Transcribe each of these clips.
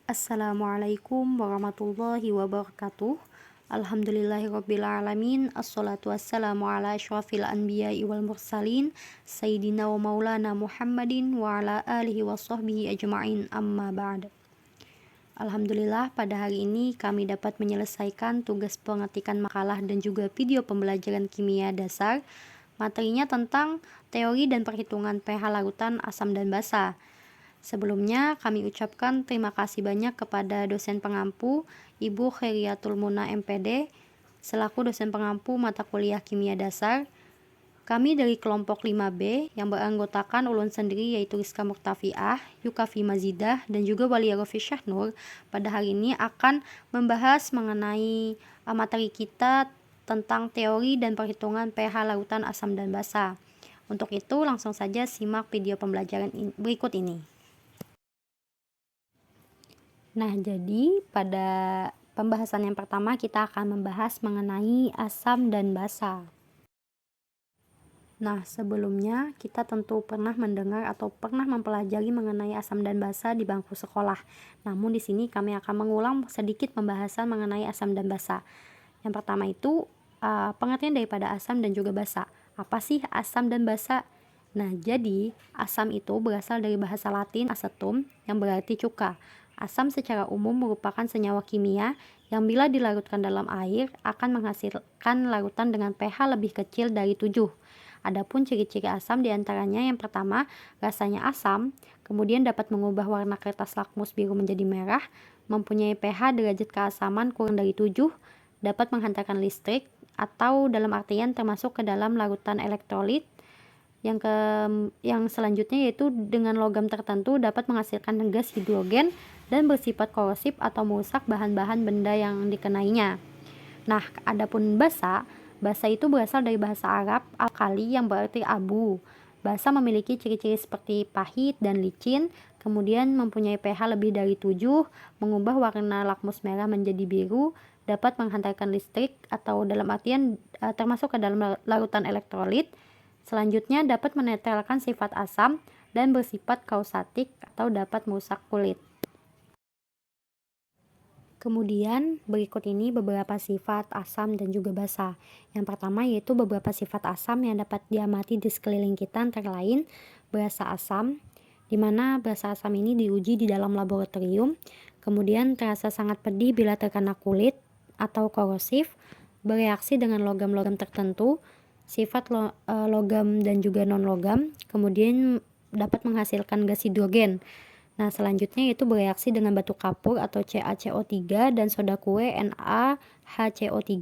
Assalamualaikum warahmatullahi wabarakatuh. Alhamdulillahirrabbilalamin. Assalatu wassalamu ala asyrafil anbiya'i wal mursalin Sayyidina wa maulana Muhammadin wa ala alihi wa sahbihi ajma'in, amma ba'd. Alhamdulillah, pada hari ini kami dapat menyelesaikan tugas pengetikan makalah dan juga video pembelajaran kimia dasar. Materinya tentang teori dan perhitungan pH larutan asam dan basa. Sebelumnya kami ucapkan terima kasih banyak kepada dosen pengampu Ibu Khairiatul Muna MPD selaku dosen pengampu mata kuliah kimia dasar. Kami dari kelompok 5B yang beranggotakan ulun sendiri yaitu Rizka Murtafiah, Yukafi Mazidah, dan juga Walia Rofi Syahnur pada hari ini akan membahas mengenai materi kita tentang teori dan perhitungan pH lautan asam dan basa. Untuk itu langsung saja simak video pembelajaran berikut ini. Nah, jadi pada pembahasan yang pertama kita akan membahas mengenai asam dan basa. Nah, sebelumnya kita tentu pernah mendengar atau pernah mempelajari mengenai asam dan basa di bangku sekolah. Namun di sini kami akan mengulang sedikit pembahasan mengenai asam dan basa. Yang pertama itu pengertian daripada asam dan juga basa. Apa sih asam dan basa? Nah, jadi asam itu berasal dari bahasa Latin acetum yang berarti cuka. Asam secara umum merupakan senyawa kimia yang bila dilarutkan dalam air akan menghasilkan larutan dengan pH lebih kecil dari 7. Adapun ciri-ciri asam diantaranya yang pertama, rasanya asam, kemudian dapat mengubah warna kertas lakmus biru menjadi merah, mempunyai pH derajat keasaman kurang dari 7, dapat menghantarkan listrik, atau dalam artian termasuk ke dalam larutan elektrolit. Yang selanjutnya yaitu dengan logam tertentu dapat menghasilkan gas hidrogen dan bersifat korosif atau merusak bahan-bahan benda yang dikenainya. Nah, adapun basa itu berasal dari bahasa Arab alkali yang berarti abu. Basa memiliki ciri-ciri seperti pahit dan licin, kemudian mempunyai pH lebih dari 7, mengubah warna lakmus merah menjadi biru, dapat menghantarkan listrik atau dalam artian termasuk ke dalam larutan elektrolit. Selanjutnya dapat menetralkan sifat asam dan bersifat kausatik atau dapat merusak kulit. Kemudian berikut ini beberapa sifat asam dan juga basa. Yang pertama yaitu beberapa sifat asam yang dapat diamati di sekeliling kita antara lain berasa asam, di mana berasa asam ini diuji di dalam laboratorium, kemudian terasa sangat pedih bila terkena kulit atau korosif, bereaksi dengan logam-logam tertentu, sifat logam dan juga non-logam, kemudian dapat menghasilkan gas hidrogen. Nah, selanjutnya yaitu bereaksi dengan batu kapur atau CaCO3 dan soda kue NaHCO3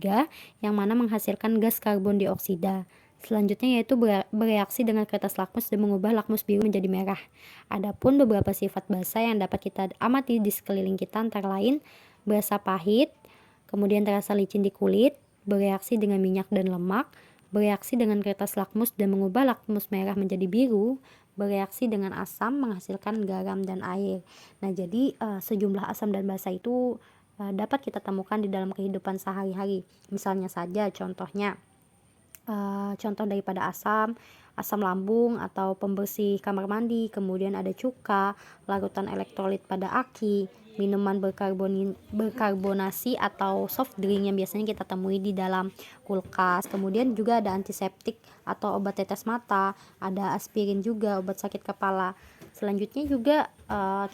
yang mana menghasilkan gas karbon dioksida. Selanjutnya yaitu bereaksi dengan kertas lakmus dan mengubah lakmus biru menjadi merah. Adapun beberapa sifat basa yang dapat kita amati di sekeliling kita antara lain berasa pahit, kemudian terasa licin di kulit, bereaksi dengan minyak dan lemak, bereaksi dengan kertas lakmus dan mengubah lakmus merah menjadi biru, bereaksi dengan asam menghasilkan garam dan air. Nah, jadi sejumlah asam dan basa itu dapat kita temukan di dalam kehidupan sehari-hari. Misalnya saja contohnya, contoh daripada asam lambung atau pembersih kamar mandi, kemudian ada cuka, larutan elektrolit pada aki, minuman berkarbonasi atau soft drink yang biasanya kita temui di dalam kulkas. Kemudian juga ada antiseptik atau obat tetes mata, ada aspirin juga, obat sakit kepala. Selanjutnya juga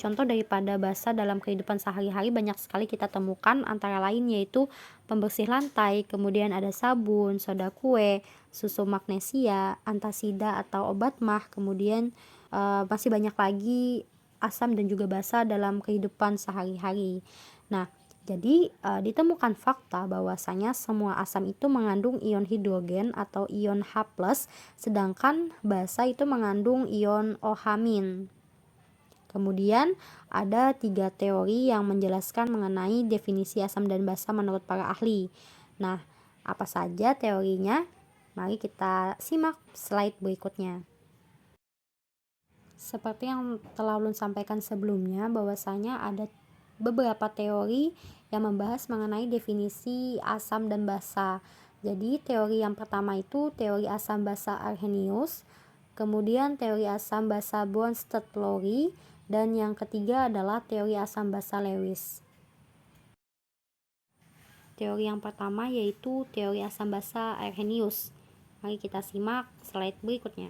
contoh daripada basa dalam kehidupan sehari-hari banyak sekali kita temukan, antara lain yaitu pembersih lantai, kemudian ada sabun, soda kue, susu magnesia, antasida atau obat mah, kemudian masih banyak lagi asam dan juga basa dalam kehidupan sehari-hari. Nah, jadi ditemukan fakta bahwasanya semua asam itu mengandung ion hidrogen atau ion H+, sedangkan basa itu mengandung ion OH-. Kemudian ada 3 teori yang menjelaskan mengenai definisi asam dan basa menurut para ahli. Nah, apa saja teorinya? Mari kita simak slide berikutnya. Seperti yang telah ulun sampaikan sebelumnya, bahwasanya ada beberapa teori yang membahas mengenai definisi asam dan basa. Jadi teori yang pertama itu teori asam basa Arrhenius, kemudian teori asam basa Bronsted-Lowry, Dan yang ketiga adalah teori asam basa Lewis. Teori yang pertama yaitu teori asam basa Arrhenius. Mari kita simak slide berikutnya.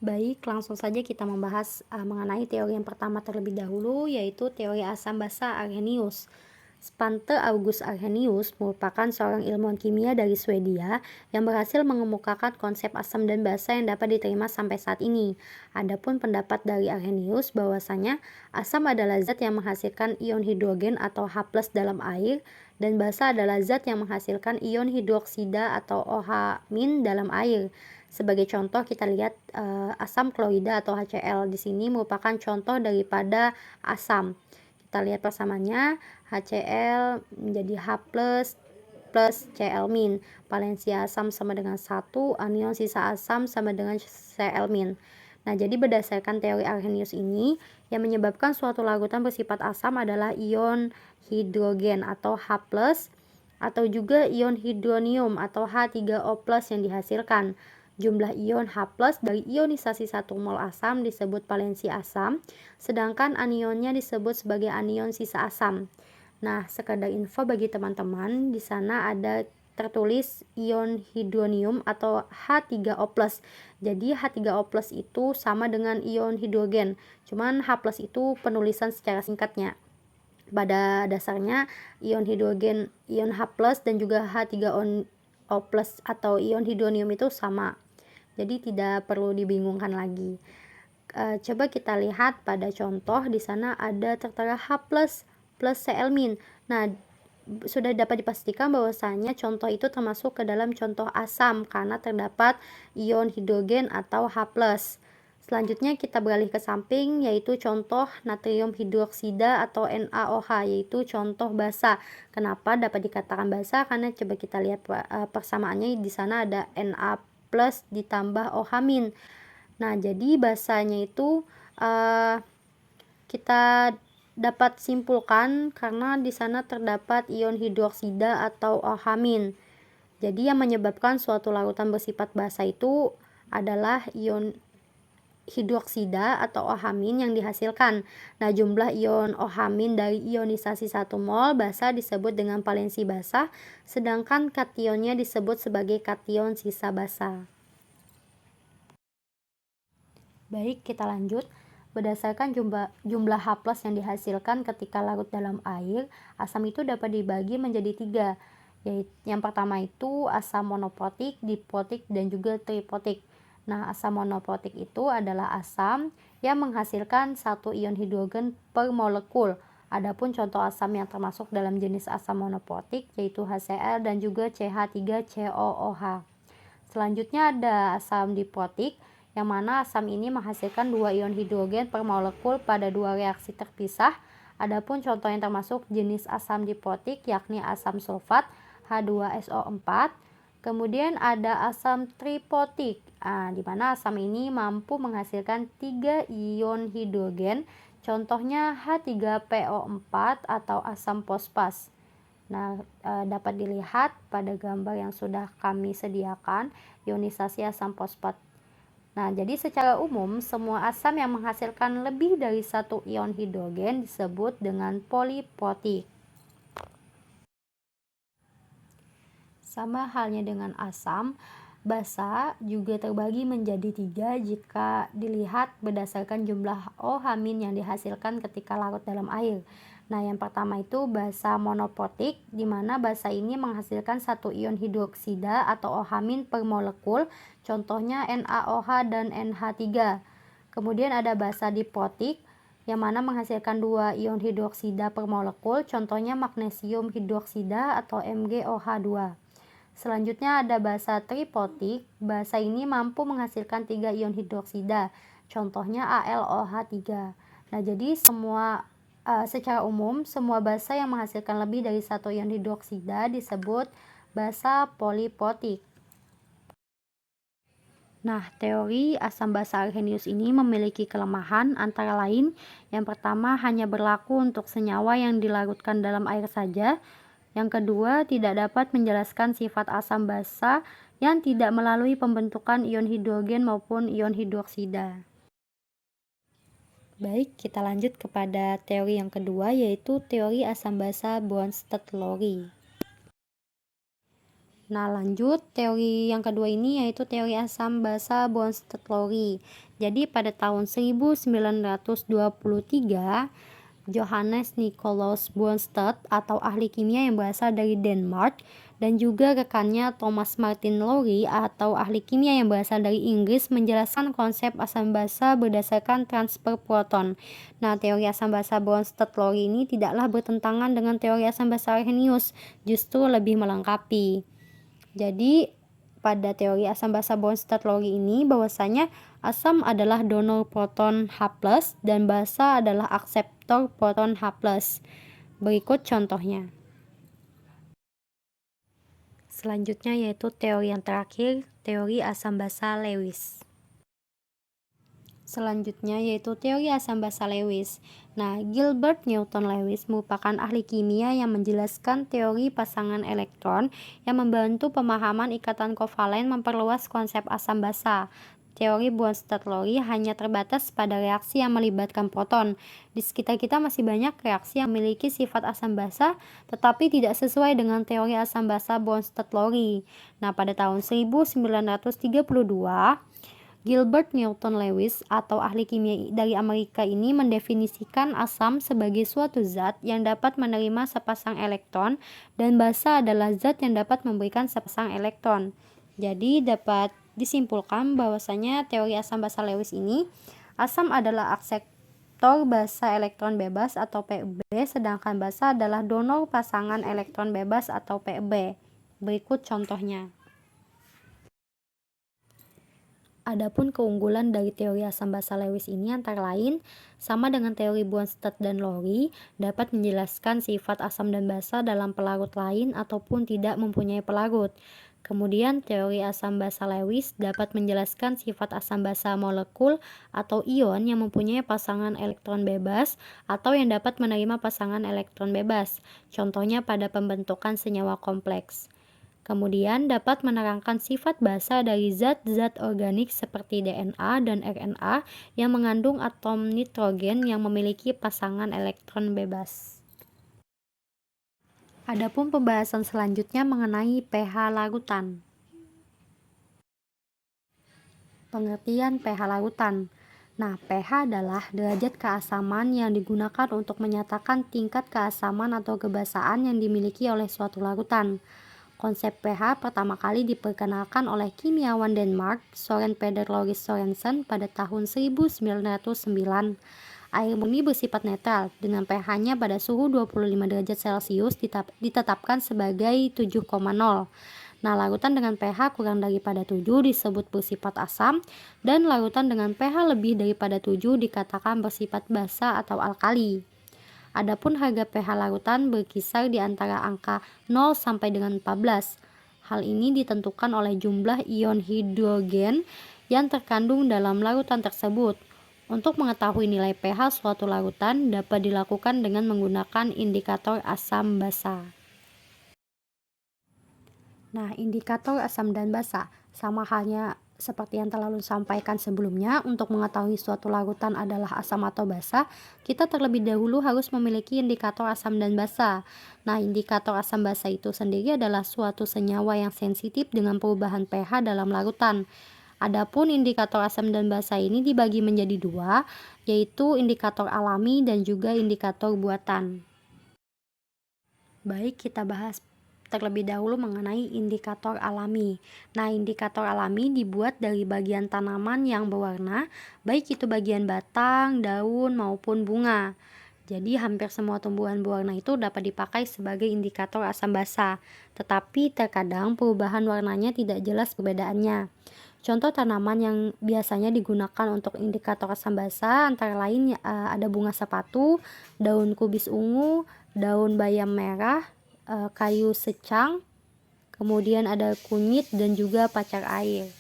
Baik, langsung saja kita membahas mengenai teori yang pertama terlebih dahulu, yaitu teori asam basa Arrhenius. Svante August Arrhenius merupakan seorang ilmuwan kimia dari Swedia yang berhasil mengemukakan konsep asam dan basa yang dapat diterima sampai saat ini. Adapun pendapat dari Arrhenius bahwasanya asam adalah zat yang menghasilkan ion hidrogen atau H+ dalam air, dan basa adalah zat yang menghasilkan ion hidroksida atau OH- dalam air. Sebagai contoh kita lihat asam klorida atau HCl di sini merupakan contoh daripada asam. Kita lihat persamaannya, HCl menjadi H+ plus Cl-. Valensi asam sama dengan 1, anion sisa asam sama dengan Cl-. Nah, jadi berdasarkan teori Arrhenius ini, yang menyebabkan suatu larutan bersifat asam adalah ion hidrogen atau H+, atau juga ion hidronium atau H3O+ yang dihasilkan. Jumlah ion H+ dari ionisasi 1 mol asam disebut valensi asam, sedangkan anionnya disebut sebagai anion sisa asam. Nah, sekedar info bagi teman-teman, di sana ada tertulis ion hidronium atau H3O+. Jadi H3O+ itu sama dengan ion hidrogen, cuman H+ itu penulisan secara singkatnya. Pada dasarnya ion hidrogen, ion H+ dan juga H3O+ atau ion hidronium itu sama. Jadi tidak perlu dibingungkan lagi. Coba kita lihat pada contoh, di sana ada tertera H+ plus Cl-. Nah, sudah dapat dipastikan bahwasanya contoh itu termasuk ke dalam contoh asam karena terdapat ion hidrogen atau H+. Selanjutnya kita beralih ke samping, yaitu contoh natrium hidroksida atau NaOH, yaitu contoh basa. Kenapa dapat dikatakan basa? Karena coba kita lihat persamaannya, di sana ada Na+ ditambah OH-. Nah, jadi basanya itu kita dapat simpulkan karena di sana terdapat ion hidroksida atau OH-. Jadi yang menyebabkan suatu larutan bersifat basa itu adalah ion hidroksida atau OH- yang dihasilkan. Nah, jumlah ion OH- dari ionisasi 1 mol basa disebut dengan valensi basa, sedangkan kationnya disebut sebagai kation sisa basa. Baik, kita lanjut. Berdasarkan jumlah H+ yang dihasilkan ketika larut dalam air, asam itu dapat dibagi menjadi 3. Yaitu yang pertama itu asam monoprotik, diprotik, dan juga triprotik. Nah, asam monoprotik itu adalah asam yang menghasilkan 1 ion hidrogen per molekul. Adapun contoh asam yang termasuk dalam jenis asam monoprotik yaitu HCl dan juga CH3COOH. Selanjutnya ada asam diprotik, yang mana asam ini menghasilkan 2 ion hidrogen per molekul pada 2 reaksi terpisah. Adapun contoh yang termasuk jenis asam diprotik yakni asam sulfat H2SO4. Kemudian ada asam triprotik, di mana asam ini mampu menghasilkan 3 ion hidrogen, contohnya H3PO4 atau asam fosfat. Nah, dapat dilihat pada gambar yang sudah kami sediakan ionisasi asam fosfat. Nah, jadi secara umum semua asam yang menghasilkan lebih dari 1 ion hidrogen disebut dengan poliprotik. Sama halnya dengan asam basa juga terbagi menjadi 3 jika dilihat berdasarkan jumlah OH- yang dihasilkan ketika larut dalam air. Nah, yang pertama itu basa monoprotik, di mana basa ini menghasilkan 1 ion hidroksida atau OH- per molekul, contohnya NaOH dan NH3. Kemudian ada basa diprotik, yang mana menghasilkan 2 ion hidroksida per molekul, contohnya magnesium hidroksida atau MgOH2. Selanjutnya ada basa triprotik, basa ini mampu menghasilkan 3 ion hidroksida, contohnya AlOH3. Nah, jadi secara umum semua basa yang menghasilkan lebih dari 1 ion hidroksida disebut basa poliprotik. Nah, teori asam basa Arrhenius ini memiliki kelemahan antara lain. Yang pertama, hanya berlaku untuk senyawa yang dilarutkan dalam air saja. Yang kedua, tidak dapat menjelaskan sifat asam basa yang tidak melalui pembentukan ion hidrogen maupun ion hidroksida. Baik, kita lanjut kepada teori yang kedua, yaitu teori asam basa Bronsted-Lowry. Nah, lanjut teori yang kedua ini yaitu teori asam basa Bronsted-Lowry. Jadi pada tahun 1923, Johannes Nicolaus Bronsted atau ahli kimia yang berasal dari Denmark dan juga rekannya Thomas Martin Lowry atau ahli kimia yang berasal dari Inggris menjelaskan konsep asam basa berdasarkan transfer proton. Nah, teori asam basa Bronsted-Lowry ini tidaklah bertentangan dengan teori asam basa Arrhenius, justru lebih melengkapi. Jadi pada teori asam basa Bronsted-Lowry ini bahwasanya asam adalah donor proton H+ dan basa adalah akseptor proton H+. Berikut contohnya. Selanjutnya yaitu teori yang terakhir, teori asam basa Lewis. Selanjutnya yaitu teori asam basa Lewis. Nah, Gilbert Newton Lewis merupakan ahli kimia yang menjelaskan teori pasangan elektron yang membantu pemahaman ikatan kovalen memperluas konsep asam basa. Teori Bronsted-Lowry hanya terbatas pada reaksi yang melibatkan proton. Di sekitar kita masih banyak reaksi yang memiliki sifat asam basa tetapi tidak sesuai dengan teori asam basa Bronsted-Lowry. Nah, pada tahun 1932, Gilbert Newton Lewis atau ahli kimia dari Amerika ini mendefinisikan asam sebagai suatu zat yang dapat menerima sepasang elektron dan basa adalah zat yang dapat memberikan sepasang elektron. Jadi dapat disimpulkan bahwasanya teori asam basa Lewis ini, asam adalah akseptor basa elektron bebas atau PEB, sedangkan basa adalah donor pasangan elektron bebas atau PEB. Berikut contohnya. Adapun keunggulan dari teori asam basa Lewis ini antara lain, sama dengan teori Bronsted dan Lowry, dapat menjelaskan sifat asam dan basa dalam pelarut lain ataupun tidak mempunyai pelarut. Kemudian teori asam basa Lewis dapat menjelaskan sifat asam basa molekul atau ion yang mempunyai pasangan elektron bebas atau yang dapat menerima pasangan elektron bebas, contohnya pada pembentukan senyawa kompleks. Kemudian dapat menerangkan sifat basa dari zat-zat organik seperti DNA dan RNA yang mengandung atom nitrogen yang memiliki pasangan elektron bebas. Adapun pembahasan selanjutnya mengenai pH larutan. Pengertian pH larutan. Nah, pH adalah derajat keasaman yang digunakan untuk menyatakan tingkat keasaman atau kebasaan yang dimiliki oleh suatu larutan. Konsep pH pertama kali diperkenalkan oleh kimiawan Denmark Søren Peder Lauritz Sørensen pada tahun 1909. Air murni bersifat netral dengan pH-nya pada suhu 25 derajat Celcius ditetapkan sebagai 7,0. Nah, larutan dengan pH kurang daripada 7 disebut bersifat asam dan larutan dengan pH lebih daripada 7 dikatakan bersifat basa atau alkali. Adapun harga pH larutan berkisar di antara angka 0 sampai dengan 14. Hal ini ditentukan oleh jumlah ion hidrogen yang terkandung dalam larutan tersebut. Untuk mengetahui nilai pH suatu larutan dapat dilakukan dengan menggunakan indikator asam basa. Nah, indikator asam dan basa sama halnya seperti yang telah sampaikan sebelumnya, untuk mengetahui suatu larutan adalah asam atau basa, kita terlebih dahulu harus memiliki indikator asam dan basa. Nah, indikator asam basa itu sendiri adalah suatu senyawa yang sensitif dengan perubahan pH dalam larutan. Adapun indikator asam dan basa ini dibagi menjadi dua, yaitu indikator alami dan juga indikator buatan. Baik, kita bahas terlebih dahulu mengenai indikator alami. Nah, indikator alami dibuat dari bagian tanaman yang berwarna, baik itu bagian batang, daun, maupun bunga. Jadi hampir semua tumbuhan berwarna itu dapat dipakai sebagai indikator asam basa, tetapi terkadang perubahan warnanya tidak jelas perbedaannya. Contoh tanaman yang biasanya digunakan untuk indikator asam basa antara lain ada bunga sepatu, daun kubis ungu, daun bayam merah, kayu secang, kemudian ada kunyit dan juga pacar air.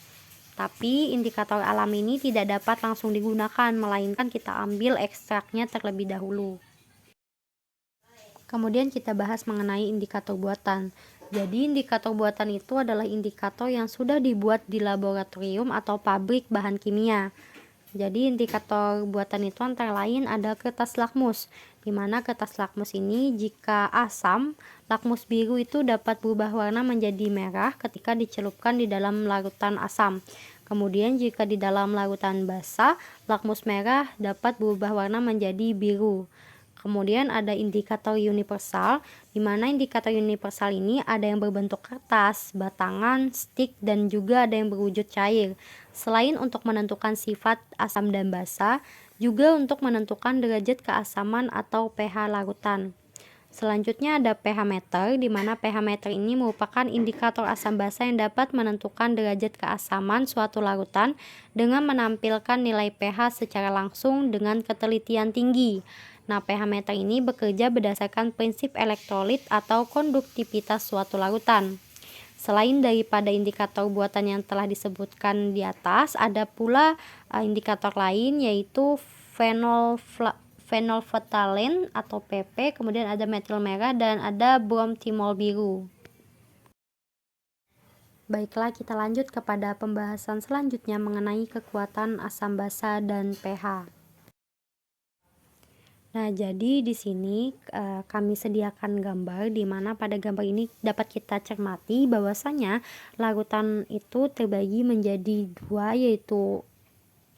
Tapi indikator alam ini tidak dapat langsung digunakan, melainkan kita ambil ekstraknya terlebih dahulu. Kemudian kita bahas mengenai indikator buatan. Jadi indikator buatan itu adalah indikator yang sudah dibuat di laboratorium atau pabrik bahan kimia. Jadi indikator buatan itu antara lain ada kertas lakmus, di mana kertas lakmus ini jika asam, lakmus biru itu dapat berubah warna menjadi merah ketika dicelupkan di dalam larutan asam. Kemudian jika di dalam larutan basa, lakmus merah dapat berubah warna menjadi biru. Kemudian ada indikator universal, di mana indikator universal ini ada yang berbentuk kertas, batangan, stick, dan juga ada yang berwujud cair. Selain untuk menentukan sifat asam dan basa, juga untuk menentukan derajat keasaman atau pH larutan. Selanjutnya ada pH meter, di mana pH meter ini merupakan indikator asam basa yang dapat menentukan derajat keasaman suatu larutan dengan menampilkan nilai pH secara langsung dengan ketelitian tinggi. Nah, pH meter ini bekerja berdasarkan prinsip elektrolit atau konduktivitas suatu larutan. Selain daripada indikator buatan yang telah disebutkan di atas, ada pula indikator lain yaitu phenolphthalein atau PP, kemudian ada metil merah dan ada bromthymol biru. Baiklah, kita lanjut kepada pembahasan selanjutnya mengenai kekuatan asam basa dan pH. Nah, jadi di sini kami sediakan gambar di mana pada gambar ini dapat kita cermati bahwasanya larutan itu terbagi menjadi dua, yaitu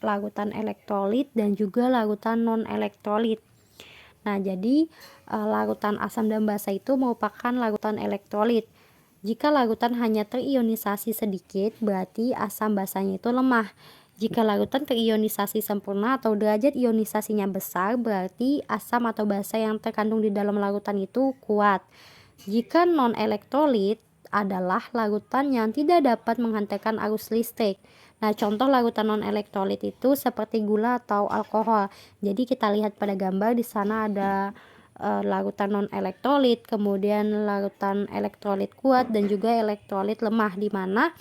larutan elektrolit dan juga larutan non-elektrolit. Nah, jadi larutan asam dan basa itu merupakan larutan elektrolit. Jika larutan hanya terionisasi sedikit, berarti asam basanya itu lemah. Jika larutan terionisasi sempurna atau derajat ionisasinya besar, berarti asam atau basa yang terkandung di dalam larutan itu kuat. Jika non-elektrolit adalah larutan yang tidak dapat menghantarkan arus listrik. Nah, contoh larutan non-elektrolit itu seperti gula atau alkohol. Jadi kita lihat pada gambar di sana ada larutan non-elektrolit, kemudian larutan elektrolit kuat dan juga elektrolit lemah, di mana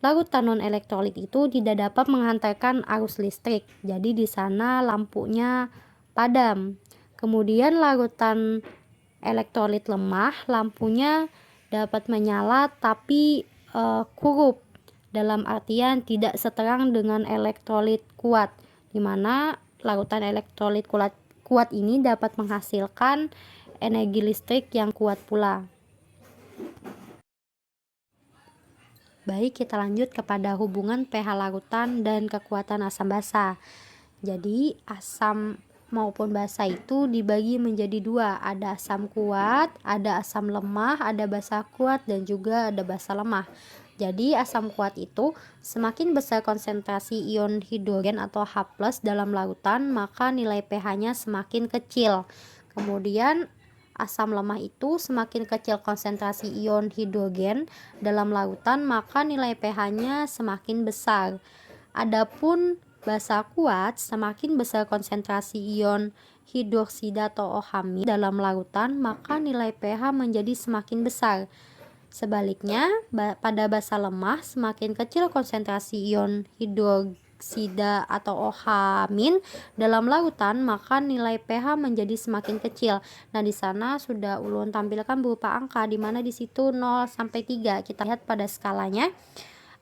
larutan non-elektrolit itu tidak dapat menghantarkan arus listrik. Jadi di sana lampunya padam. Kemudian larutan elektrolit lemah, lampunya dapat menyala tapi kurup. Dalam artian tidak seterang dengan elektrolit kuat, di mana larutan elektrolit kuat ini dapat menghasilkan energi listrik yang kuat pula. Baik, kita lanjut kepada hubungan pH larutan dan kekuatan asam basa. Jadi asam maupun basa itu dibagi menjadi dua, ada asam kuat, ada asam lemah, ada basa kuat, dan juga ada basa lemah. Jadi asam kuat itu semakin besar konsentrasi ion hidrogen atau H+ dalam larutan, maka nilai pH-nya semakin kecil. Kemudian asam lemah itu semakin kecil konsentrasi ion hidrogen dalam larutan, maka nilai pH-nya semakin besar. Adapun basa kuat, semakin besar konsentrasi ion hidroksida atau OH- dalam larutan, maka nilai pH menjadi semakin besar. Sebaliknya, pada basa lemah, semakin kecil konsentrasi ion hidroksida atau OH- dalam larutan, maka nilai pH menjadi semakin kecil. Nah, di sana sudah ulun tampilkan berupa angka, di mana di situ 0 sampai 3. Kita lihat pada skalanya.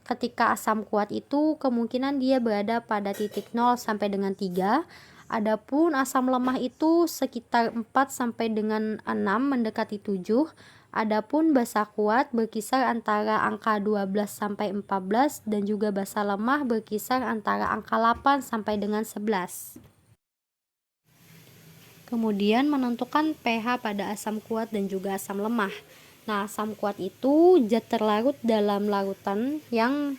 Ketika asam kuat itu kemungkinan dia berada pada titik 0 sampai dengan 3. Adapun asam lemah itu sekitar 4 sampai dengan 6 mendekati 7. Adapun basa kuat berkisar antara angka 12 sampai 14 dan juga basa lemah berkisar antara angka 8 sampai dengan 11. Kemudian menentukan pH pada asam kuat dan juga asam lemah. Nah, asam kuat itu zat terlarut dalam larutan yang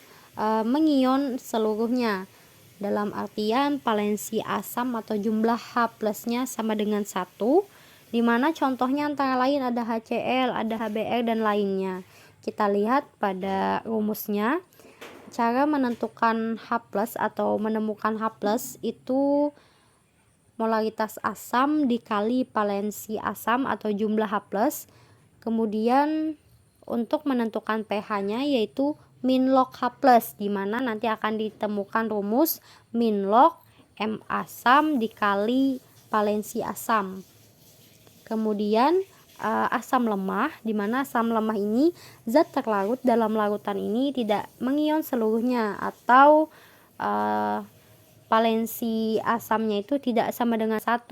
mengion seluruhnya. Dalam artian valensi asam atau jumlah H+-nya sama dengan 1, di mana contohnya antara lain ada HCl, ada HBr, dan lainnya. Kita lihat pada rumusnya. Cara menentukan H+ atau menemukan H+ itu molaritas asam dikali valensi asam atau jumlah H+. Kemudian untuk menentukan pH-nya yaitu min log H+, di mana nanti akan ditemukan rumus min log M asam dikali valensi asam. Kemudian asam lemah, di mana asam lemah ini zat terlarut dalam larutan ini tidak mengion seluruhnya atau valensi asamnya itu tidak sama dengan 1.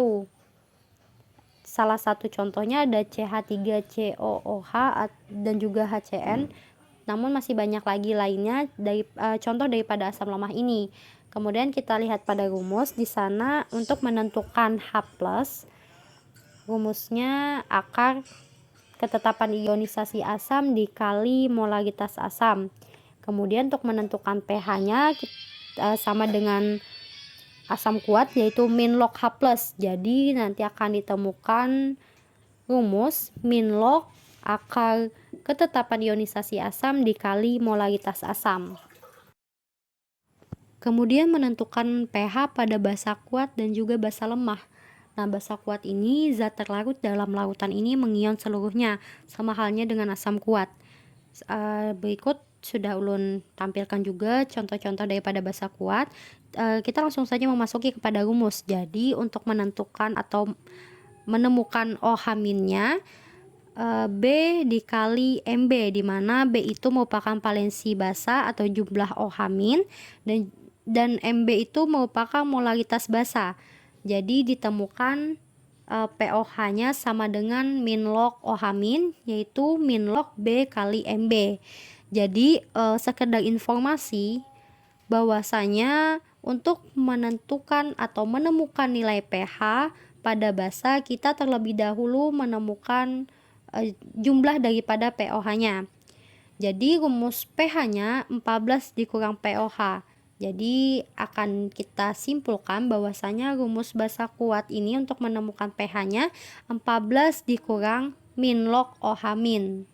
Salah satu contohnya ada CH3COOH dan juga HCN, namun masih banyak lagi lainnya contoh daripada asam lemah ini. Kemudian kita lihat pada rumus di sana untuk menentukan H+, rumusnya akar ketetapan ionisasi asam dikali molaritas asam. Kemudian untuk menentukan pH-nya sama dengan asam kuat, yaitu min log H+. Jadi nanti akan ditemukan rumus min log akar ketetapan ionisasi asam dikali molaritas asam. Kemudian menentukan pH pada basa kuat dan juga basa lemah. Nah, basa kuat ini zat terlarut dalam larutan ini mengion seluruhnya, sama halnya dengan asam kuat. Berikut sudah ulun tampilkan juga contoh-contoh daripada basa kuat. Kita langsung saja memasuki kepada rumus. Jadi untuk menentukan atau menemukan OH-nya, B dikali MB, di mana B itu merupakan valensi basa atau jumlah OH- dan MB itu merupakan molaritas basa. Jadi ditemukan POH-nya sama dengan min log OH-, yaitu min log B kali MB. Jadi sekedar informasi bahwasanya untuk menentukan atau menemukan nilai pH pada basa, kita terlebih dahulu menemukan jumlah daripada POH-nya. Jadi rumus pH-nya 14 dikurang POH. Jadi akan kita simpulkan bahwasanya rumus basa kuat ini untuk menemukan pH-nya 14 dikurang min log OH-.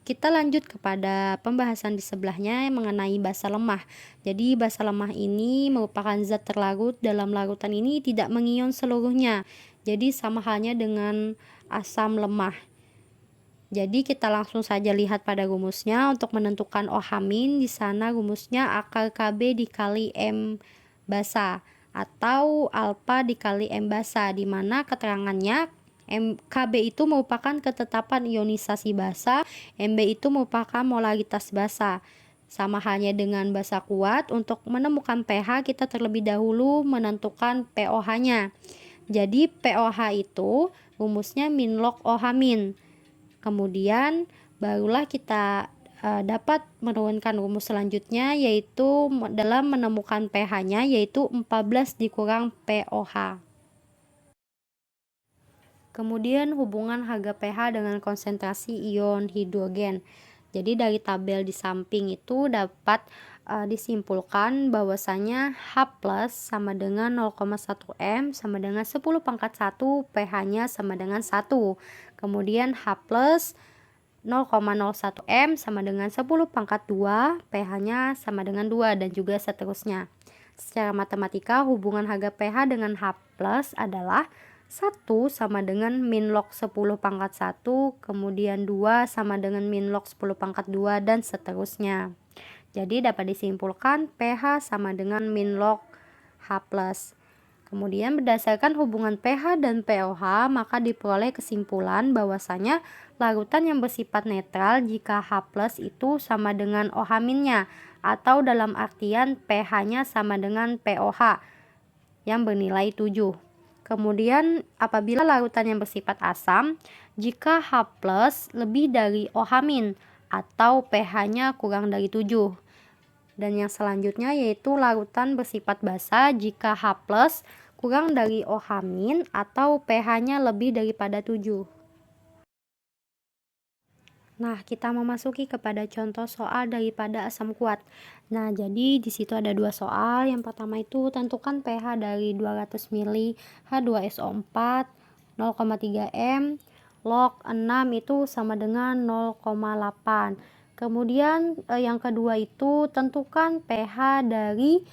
Kita lanjut kepada pembahasan di sebelahnya mengenai basa lemah. Jadi basa lemah ini merupakan zat terlarut dalam larutan ini tidak mengion seluruhnya. Jadi sama halnya dengan asam lemah. Jadi kita langsung saja lihat pada rumusnya. Untuk menentukan OH-, di sana rumusnya akar Kb dikali M basa atau alfa dikali M basa, di mana keterangannya Kb itu merupakan ketetapan ionisasi basa, Mb itu merupakan molaritas basa. Sama halnya dengan basa kuat, untuk menemukan pH kita terlebih dahulu menentukan POH-nya. Jadi POH itu rumusnya min log OH-. Kemudian barulah kita dapat menurunkan rumus selanjutnya, yaitu dalam menemukan pH-nya, yaitu 14 dikurang POH. Kemudian hubungan harga pH dengan konsentrasi ion hidrogen. Jadi dari tabel di samping itu dapat disimpulkan bahwasanya H+ sama dengan 0,1 M sama dengan 10 pangkat 1, pH-nya sama dengan 1. Kemudian H+ 0,01 M sama dengan 10 pangkat 2, pH-nya sama dengan 2, dan juga seterusnya. Secara matematika, hubungan harga pH dengan H+ adalah 1 sama dengan min log 10 pangkat 1, kemudian 2 sama dengan min log 10 pangkat 2, dan seterusnya. Jadi dapat disimpulkan pH sama dengan min log H+. Kemudian berdasarkan hubungan pH dan POH, maka diperoleh kesimpulan bahwasanya larutan yang bersifat netral jika H+ itu sama dengan OH-nya, atau dalam artian pH-nya sama dengan POH yang bernilai 7. Kemudian apabila larutan yang bersifat asam, jika H+ lebih dari OH- atau pH-nya kurang dari 7. Dan yang selanjutnya yaitu larutan bersifat basa jika H+ kurang dari OH- atau pH-nya lebih daripada 7. Nah, kita memasuki kepada contoh soal daripada asam kuat. Nah, jadi di situ ada dua soal. Yang pertama itu tentukan pH dari 200 ml H2SO4 0,3 M log 6 itu sama dengan 0,8. Kemudian yang kedua itu tentukan pH dari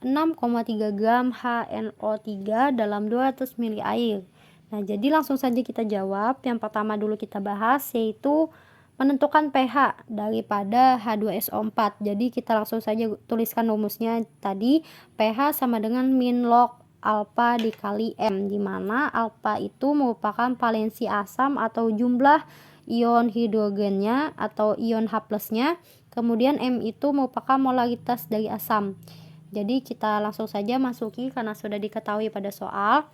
6,3 gram HNO3 dalam 200 ml air. Nah, jadi langsung saja kita jawab. Yang pertama dulu kita bahas yaitu menentukan pH daripada H2SO4. Jadi kita langsung saja tuliskan rumusnya tadi, pH sama dengan min log alfa dikali M, di mana alfa itu merupakan valensi asam atau jumlah ion hidrogennya atau ion H+-nya. Kemudian M itu merupakan molaritas dari asam. Jadi kita langsung saja masuki karena sudah diketahui pada soal.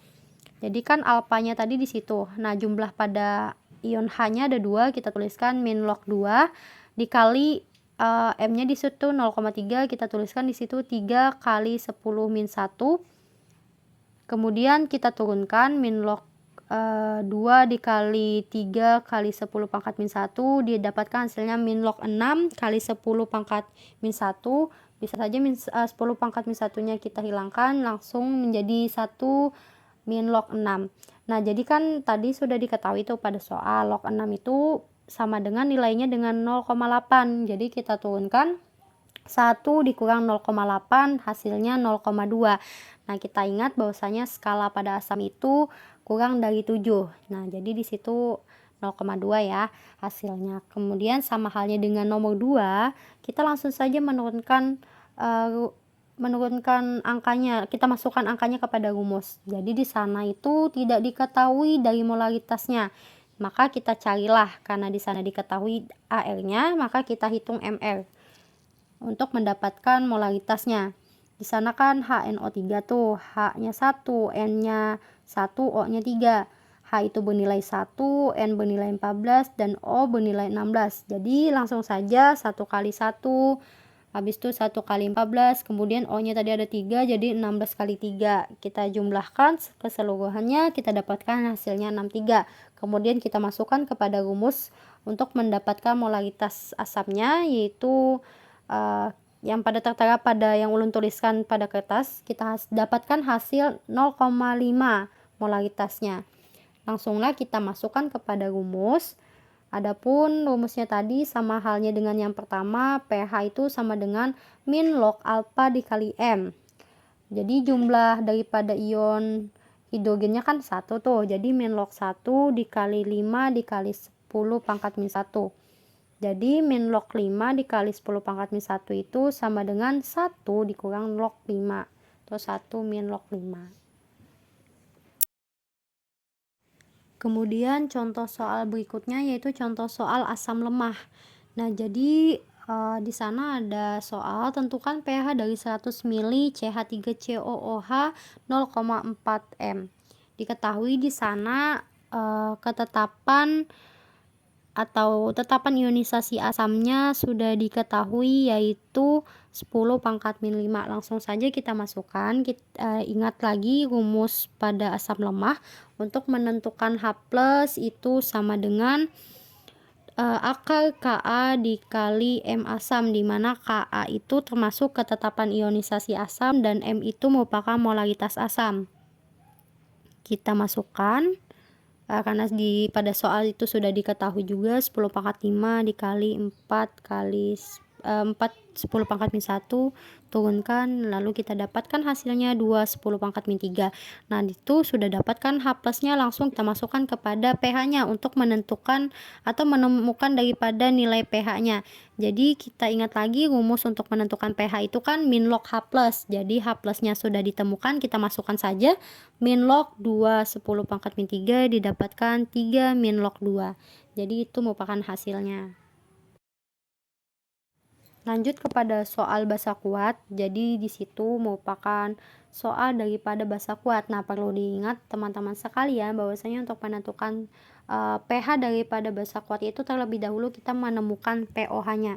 Jadi kan alfanya tadi di situ. Nah, jumlah pada ion H-nya ada 2, kita tuliskan min log 2 dikali M-nya di situ 0,3, kita tuliskan di situ 3 kali 10 min 1. Kemudian kita turunkan min log 2 dikali 3 kali 10 pangkat min 1, didapatkan hasilnya min log 6 kali 10 pangkat min 1. Bisa saja 10 pangkat min 1-nya kita hilangkan, langsung menjadi 1 min log 6. Nah, jadi kan tadi sudah diketahui itu pada soal log 6 itu sama dengan nilainya dengan 0,8. Jadi kita turunkan 1 dikurang 0,8 hasilnya 0,2. Nah, kita ingat bahwasanya skala pada asam itu kurang dari 7. Nah, jadi di situ 0,2 ya hasilnya. Kemudian sama halnya dengan nomor 2, kita langsung saja menurunkan angkanya, kita masukkan angkanya kepada rumus. Jadi di sana itu tidak diketahui dari molaritasnya. Maka kita carilah, karena di sana diketahui AR-nya, maka kita hitung MR untuk mendapatkan molaritasnya. Di sana kan HNO3 tuh, H-nya 1, N-nya 1, O-nya 3. H itu bernilai 1, N bernilai 14, dan O bernilai 16. Jadi langsung saja 1 kali 1, habis itu 1 kali 14, kemudian O-nya tadi ada 3, jadi 16 kali 3. Kita jumlahkan keseluruhannya, kita dapatkan hasilnya 63. Kemudian kita masukkan kepada rumus untuk mendapatkan molaritas asamnya, yaitu yang pada tertera pada yang ulun tuliskan pada kertas, kita dapatkan hasil 0,5 molaritasnya. Langsunglah kita masukkan kepada rumus. Adapun rumusnya tadi sama halnya dengan yang pertama, pH itu sama dengan min log alpha dikali M. Jadi jumlah daripada ion hidrogennya kan 1 tuh, jadi min log 1 dikali 5 dikali 10 pangkat min 1. Jadi min log 5 dikali 10 pangkat min 1 itu sama dengan 1 dikurang log 5, atau 1 min log 5. Kemudian contoh soal berikutnya yaitu contoh soal asam lemah. Nah, jadi di sana ada soal tentukan pH dari 100 ml CH3COOH 0,4 M. Diketahui di sana ketetapan atau tetapan ionisasi asamnya sudah diketahui yaitu 10 pangkat min 5. Langsung saja kita masukkan. Kita ingat lagi rumus pada asam lemah untuk menentukan H+ itu sama dengan akar Ka dikali M asam, di mana Ka itu termasuk ketetapan ionisasi asam dan M itu merupakan molaritas asam. Kita masukkan. Karena pada soal itu sudah diketahui juga 10 pangkat 5 dikali 4 kali 4 10 pangkat min 1, turunkan, lalu kita dapatkan hasilnya 2 10 pangkat min 3. Nah, itu sudah dapatkan H+-nya, langsung kita masukkan kepada pH-nya untuk menentukan atau menemukan daripada nilai pH-nya. Jadi kita ingat lagi rumus untuk menentukan pH itu kan min log H+. Jadi H+-nya sudah ditemukan, kita masukkan saja min log 2 10 pangkat min 3 didapatkan 3 min log 2. Jadi itu merupakan hasilnya. Lanjut kepada soal basa kuat. Jadi di situ merupakan soal daripada basa kuat. Nah, perlu diingat teman-teman sekalian bahwasanya untuk menentukan pH daripada basa kuat itu terlebih dahulu kita menemukan pOH-nya.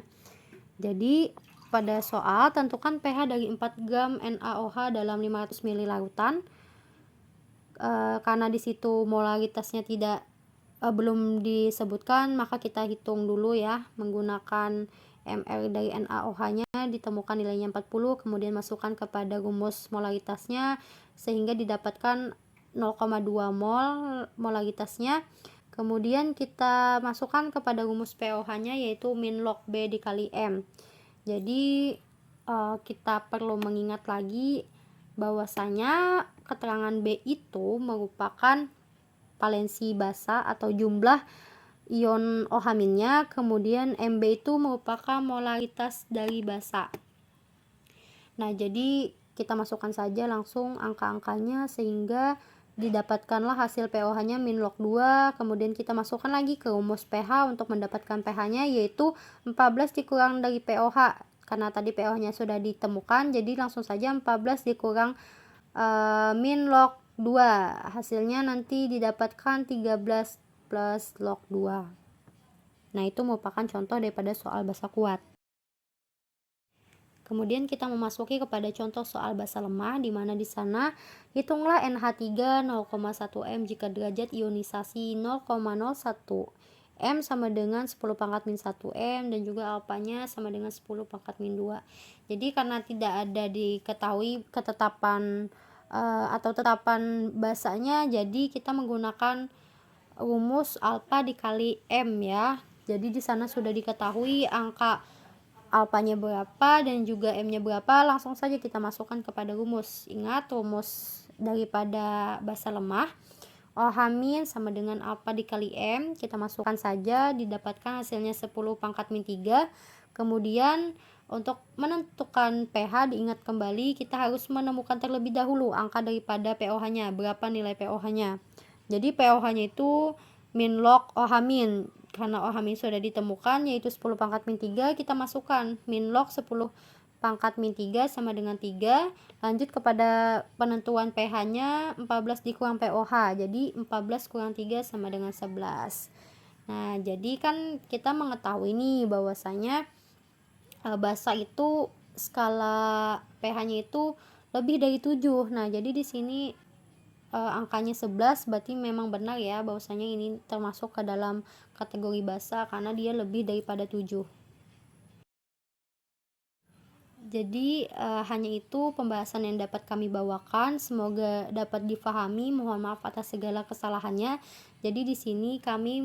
Jadi pada soal tentukan pH dari 4 gram NaOH dalam 500 ml lautan. Karena di situ molaritasnya belum disebutkan, maka kita hitung dulu ya menggunakan MR dari NaOH-nya, ditemukan nilainya 40, kemudian masukkan kepada rumus molaritasnya sehingga didapatkan 0,2 mol molaritasnya. Kemudian kita masukkan kepada rumus pOH-nya yaitu min log B dikali M. Jadi kita perlu mengingat lagi bahwasanya keterangan B itu merupakan valensi basa atau jumlah ion OH-nya, kemudian Mb itu merupakan molaritas dari basa. Nah, jadi kita masukkan saja langsung angka-angkanya sehingga didapatkanlah hasil pOH-nya min log 2. Kemudian kita masukkan lagi ke rumus pH untuk mendapatkan pH-nya yaitu 14 dikurang dari pOH. karena tadi PO-nya sudah ditemukan, jadi langsung saja 14 dikurang min log 2, hasilnya nanti didapatkan 13 plus log 2. Nah, itu merupakan contoh daripada soal basa kuat. Kemudian kita memasuki kepada contoh soal basa lemah, di mana di sana hitunglah NH3 0,1 M jika derajat ionisasi 0,01 M sama dengan 10 pangkat min 1 M, dan juga alfanya sama dengan 10 pangkat min 2. Jadi karena tidak ada diketahui ketetapan atau tetapan basanya, jadi kita menggunakan rumus alfa dikali M ya. Jadi di sana sudah diketahui angka alfanya berapa dan juga M-nya berapa, langsung saja kita masukkan kepada rumus. Ingat rumus daripada basa lemah, OH- sama dengan alfa dikali M, kita masukkan saja, didapatkan hasilnya 10 pangkat min 3. Kemudian untuk menentukan pH, diingat kembali kita harus menemukan terlebih dahulu angka daripada pOH-nya, berapa nilai pOH-nya. Jadi pOH-nya itu min log OH-. Karena OH- sudah ditemukan yaitu 10 pangkat min 3, kita masukkan min log 10 pangkat min 3 sama dengan 3. Lanjut kepada penentuan pH-nya, 14 dikurang pOH, jadi 14 kurang 3 sama dengan 11. Nah, jadi kan kita mengetahui nih bahwasanya basa itu skala pH-nya itu lebih dari 7. Nah, jadi di sini angkanya 11, berarti memang benar ya bahwasanya ini termasuk ke dalam kategori basa karena dia lebih daripada 7. Jadi hanya itu pembahasan yang dapat kami bawakan, semoga dapat difahami. Mohon maaf atas segala kesalahannya. Jadi di sini kami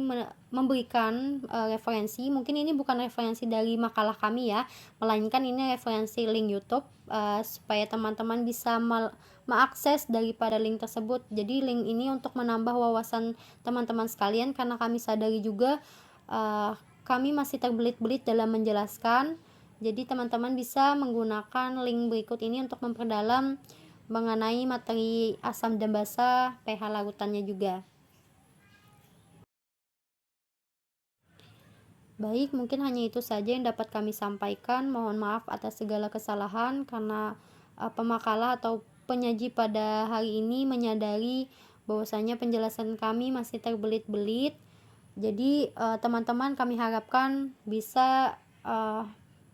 memberikan referensi, mungkin ini bukan referensi dari makalah kami ya, melainkan ini referensi link YouTube supaya teman-teman bisa mengakses daripada link tersebut. Jadi link ini untuk menambah wawasan teman-teman sekalian, karena kami sadari juga kami masih terbelit-belit dalam menjelaskan. Jadi teman-teman bisa menggunakan link berikut ini untuk memperdalam mengenai materi asam dan basa, pH larutannya juga. Baik, mungkin hanya itu saja yang dapat kami sampaikan. Mohon maaf atas segala kesalahan karena pemakalah atau penyaji pada hari ini menyadari bahwasanya penjelasan kami masih terbelit-belit. Jadi teman-teman kami harapkan bisa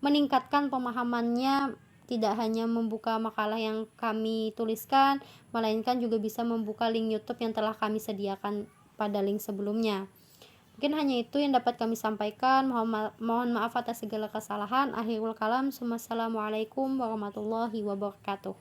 meningkatkan pemahamannya, tidak hanya membuka makalah yang kami tuliskan, melainkan juga bisa membuka link YouTube yang telah kami sediakan pada link sebelumnya. Mungkin hanya itu yang dapat kami sampaikan. Mohon maaf atas segala kesalahan. Akhirul kalam. Wassalamualaikum warahmatullahi wabarakatuh.